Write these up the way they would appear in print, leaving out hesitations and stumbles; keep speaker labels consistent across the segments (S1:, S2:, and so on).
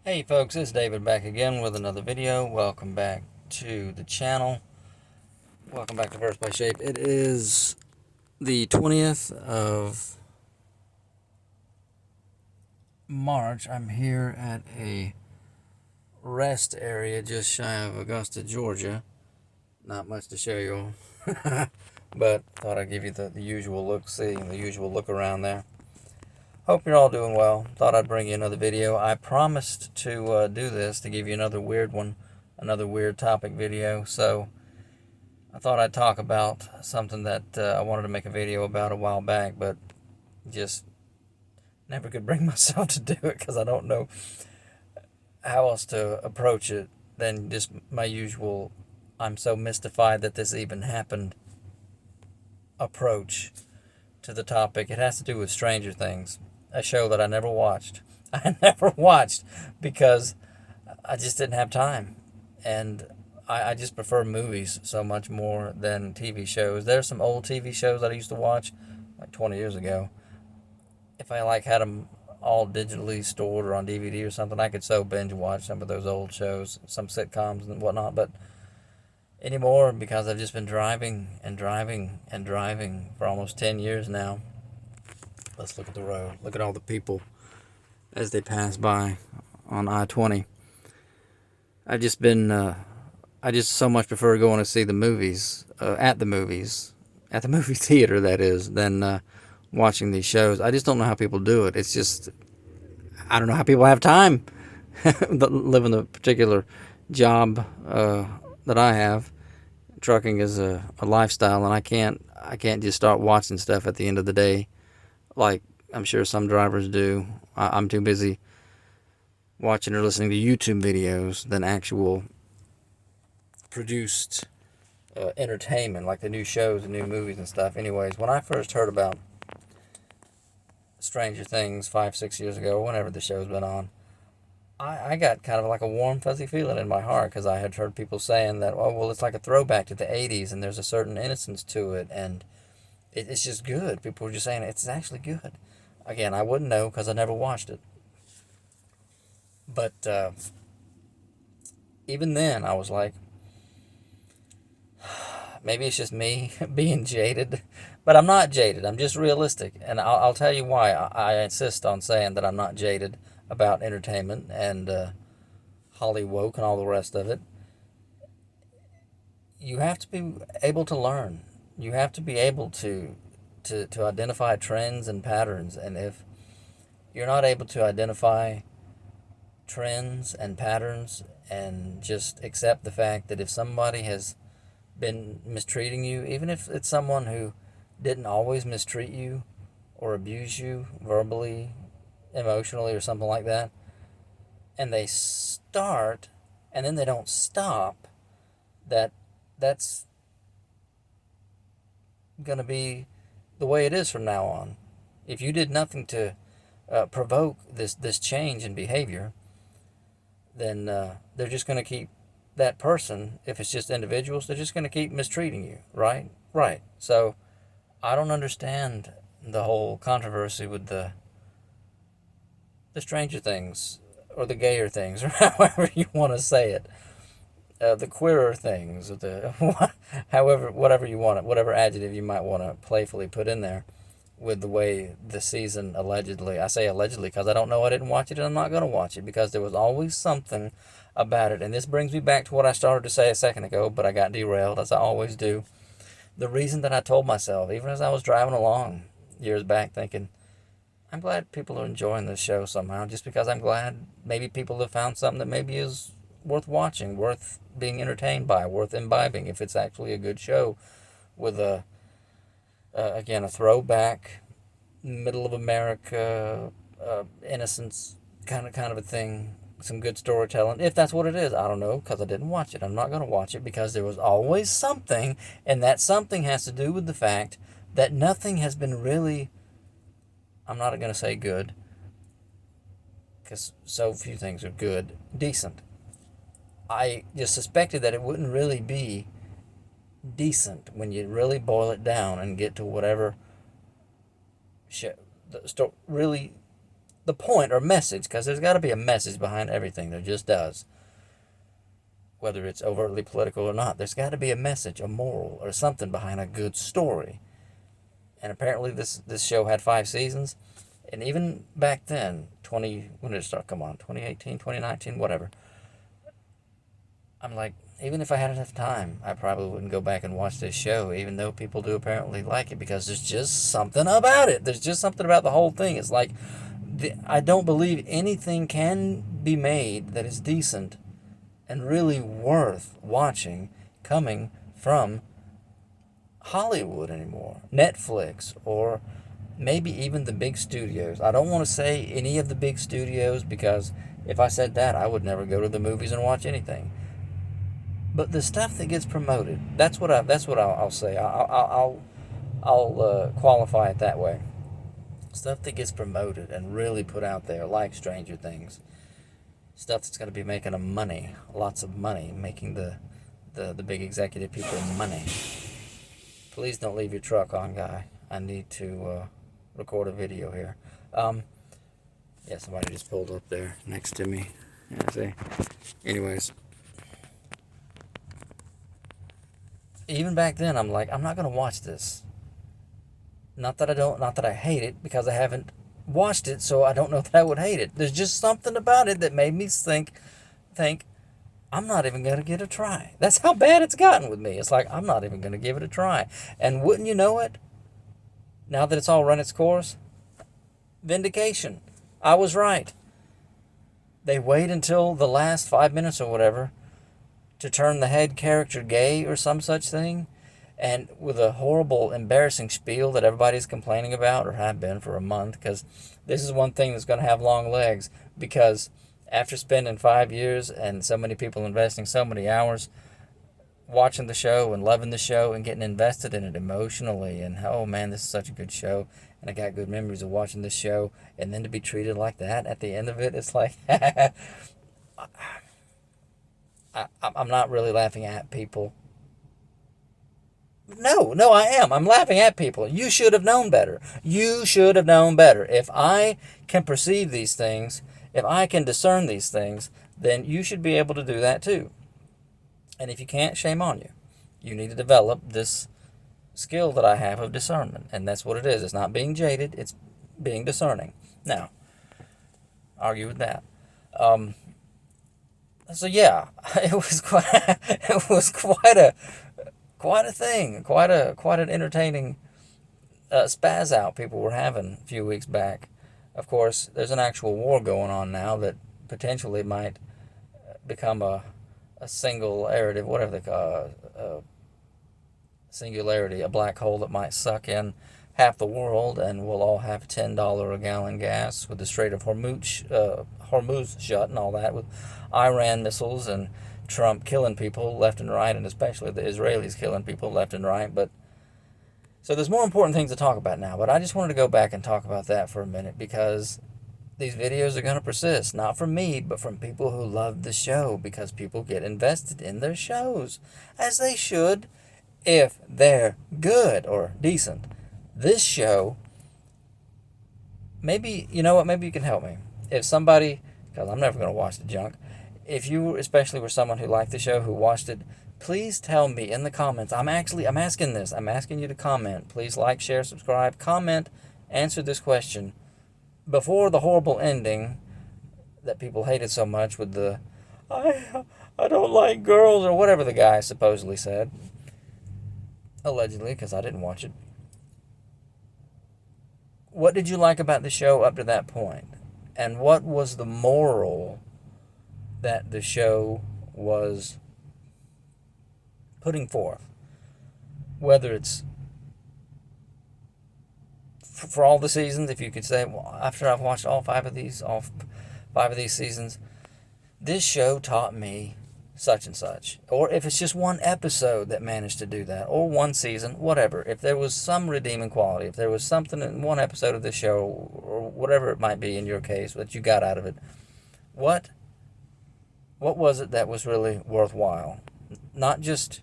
S1: Hey folks, it's David back again with another video. Welcome back to the channel. Welcome back to First by Shape. It is the 20th of March. I'm here at a rest area just shy of Augusta, Georgia. Not much to show you all, but thought I'd give you the usual look-see and the usual look around there. Hope you're all doing well. Thought I'd bring you another video. I promised to do this, to give you another weird one, another weird topic video. So I thought I'd talk about something that I wanted to make a video about a while back, but just never could bring myself to do it because I don't know how else to approach it than just my usual, I'm so mystified that this even happened approach to the topic. It has to do with Stranger Things, a show that I never watched. I never watched because I just didn't have time. And I just prefer movies so much more than TV shows. There's some old TV shows that I used to watch like 20 years ago. If I had them all digitally stored or on DVD or something, I could so binge watch some of those old shows, some sitcoms and whatnot. But anymore, because I've just been driving and driving and driving for almost 10 years now. Let's look at the road. Look at all the people as they pass by on I-20. I've just been I just so much prefer going to see the movies at the movie theater, that is, than watching these shows. I just don't know how people do it. It's just, I don't know how people have time living the particular job that I have. Trucking is a lifestyle, and I can't just start watching stuff at the end of the day like I'm sure some drivers do. I'm too busy watching or listening to YouTube videos than actual produced entertainment, like the new shows and new movies and stuff. Anyways, when I first heard about Stranger Things 5, 6 years ago, whenever the show's been on, I got kind of like a warm, fuzzy feeling in my heart because I had heard people saying that, oh, well, it's like a throwback to the 80s and there's a certain innocence to it, and it's just good. People were just saying it's actually good. Again, I wouldn't know because I never watched it. But even then, I was like, maybe it's just me being jaded, but I'm not jaded. I'm just realistic, and I'll tell you why I insist on saying that I'm not jaded about entertainment and Hollywood and all the rest of it. You have to be able to learn. You have to be able to identify trends and patterns, and if you're not able to identify trends and patterns and just accept the fact that if somebody has been mistreating you, even if it's someone who didn't always mistreat you or abuse you verbally, emotionally, or something like that, and they start and then they don't stop, that's going to be the way it is from now on. If you did nothing to provoke this change in behavior, then they're just going to keep that person. If it's just individuals, they're just going to keep mistreating you, right? Right. So I don't understand the whole controversy with the Stranger Things or the gayer things, or however you want to say it, the queerer things, or the however, whatever you want it, whatever adjective you might want to playfully put in there, with the way the season allegedly, I say allegedly because I don't know, I didn't watch it, and I'm not going to watch it because there was always something about it. And this brings me back to what I started to say a second ago, but I got derailed, as I always do. The reason that I told myself, even as I was driving along years back, thinking, I'm glad people are enjoying this show somehow, just because I'm glad maybe people have found something that maybe is worth watching, worth being entertained by, worth imbibing, if it's actually a good show with again, a throwback, middle of America, innocence kind of a thing. Some good storytelling, if that's what it is. I don't know because I didn't watch it. I'm not going to watch it because there was always something, and that something has to do with the fact that nothing has been really. I'm not going to say good because so few things are good. Decent. I just suspected that it wouldn't really be decent when you really boil it down and get to whatever really the point or message, because there's got to be a message behind everything. There just does. Whether it's overtly political or not, there's got to be a message, a moral, or something behind a good story. And apparently this show had 5 seasons. And even back then, when did it start? Come on, 2018, 2019, whatever. I'm like, even if I had enough time, I probably wouldn't go back and watch this show, even though people do apparently like it, because there's just something about it. There's just something about the whole thing. It's like, I don't believe anything can be made that is decent and really worth watching coming from Hollywood anymore. Netflix, or maybe even the big studios. I don't want to say any of the big studios, because if I said that, I would never go to the movies and watch anything. But the stuff that gets promoted, that's what I'll say. I'll qualify it that way. Stuff that gets promoted and really put out there, like Stranger Things. Stuff that's going to be making them money, lots of money, making the big executive people money. Please don't leave your truck on, guy. I need to record a video here. Yeah, somebody just pulled up there next to me. Yeah, see. Anyways, even back then, I'm like, I'm not going to watch this. Not that I hate it, because I haven't watched it, so I don't know that I would hate it. There's just something about it that made me think, I'm not even going to give it a try. That's how bad it's gotten with me. It's like, I'm not even going to give it a try. And wouldn't you know it, now that it's all run its course, vindication. I was right. They wait until the last 5 minutes or whatever to turn the head character gay or some such thing, and with a horrible, embarrassing spiel that everybody's complaining about, or have been for a month, because this is one thing that's going to have long legs, because after spending 5 years and so many people investing so many hours watching the show and loving the show and getting invested in it emotionally, and oh man, this is such a good show, and I got good memories of watching this show, and then to be treated like that at the end of it, it's like, I'm not really laughing at people. No, I am. I'm laughing at people. You should have known better. You should have known better. If I can perceive these things, if I can discern these things, then you should be able to do that too. And if you can't, shame on you. You need to develop this skill that I have of discernment. And that's what it is. It's not being jaded. It's being discerning. Now, argue with that. So yeah, it was quite a thing, quite an entertaining spaz out people were having a few weeks back. Of course, there's an actual war going on now that potentially might become a singularity, whatever they call it, singularity, a black hole that might suck in half the world, and we'll all have $10 a gallon gas with the Strait of Hormuz shut and all that, with Iran missiles and Trump killing people left and right, and especially the Israelis killing people left and right. But so there's more important things to talk about now, but I just wanted to go back and talk about that for a minute, because these videos are going to persist, not from me, but from people who love the show, because people get invested in their shows, as they should, if they're good or decent. This show, maybe, you know what, maybe you can help me. If somebody, because I'm never going to watch the junk, if you especially were someone who liked the show, who watched it, please tell me in the comments. I'm asking this. I'm asking you to comment. Please like, share, subscribe, comment, answer this question before the horrible ending that people hated so much with the, I don't like girls, or whatever the guy supposedly said. Allegedly, because I didn't watch it. What did you like about the show up to that point? And what was the moral that the show was putting forth? Whether it's for all the seasons, if you could say, well, after I've watched all five of these seasons, this show taught me such and such. Or if it's just one episode that managed to do that, or one season, whatever. If there was some redeeming quality, if there was something in one episode of this show, or whatever it might be in your case, that you got out of it, what was it that was really worthwhile? Not just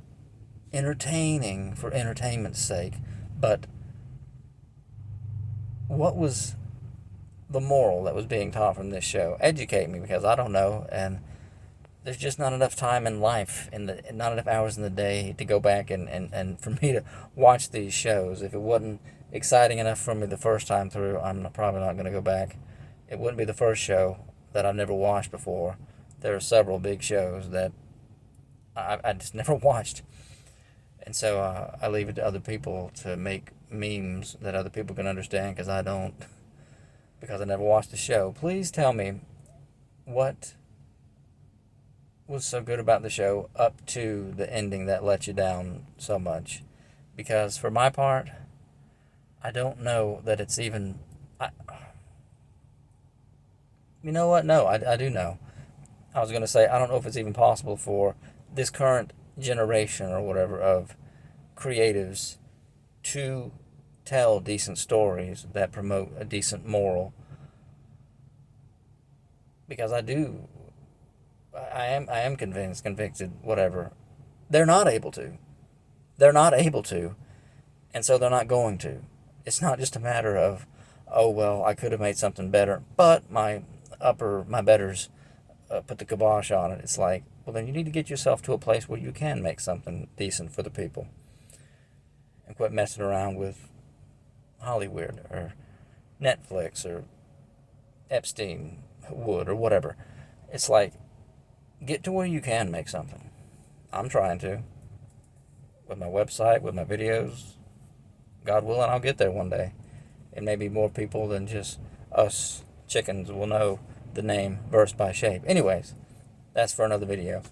S1: entertaining for entertainment's sake, but what was the moral that was being taught from this show. Educate me, because I don't know, and there's just not enough time in life, not enough hours in the day to go back and for me to watch these shows. If it wasn't exciting enough for me the first time through, I'm probably not going to go back. It wouldn't be the first show that I've never watched before. There are several big shows that I just never watched. And so I leave it to other people to make memes that other people can understand, because I don't, because I never watched the show. Please tell me what was so good about the show up to the ending that let you down so much. Because for my part, I don't know that it's even... you know what? No, I do know. I was going to say, I don't know if it's even possible for this current generation or whatever of creatives to tell decent stories that promote a decent moral. Because I am convinced, convicted, whatever. They're not able to. They're not able to. And so they're not going to. It's not just a matter of, oh, well, I could have made something better, but my betters put the kibosh on it. It's like, well, then you need to get yourself to a place where you can make something decent for the people. And quit messing around with Hollywood or Netflix or Epstein Wood or whatever. It's like, get to where you can make something. I'm trying to. With my website, with my videos. God willing, I'll get there one day. And maybe more people than just us chickens will know the name Verse by Shape. Anyways, that's for another video.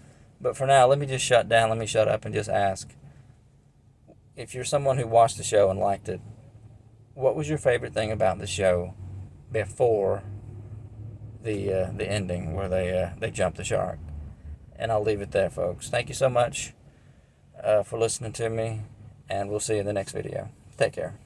S1: But for now, let me just shut down. Let me shut up and just ask, if you're someone who watched the show and liked it, what was your favorite thing about the show before the ending where they jumped the shark? And I'll leave it there, folks. Thank you so much for listening to me, and we'll see you in the next video. Take care.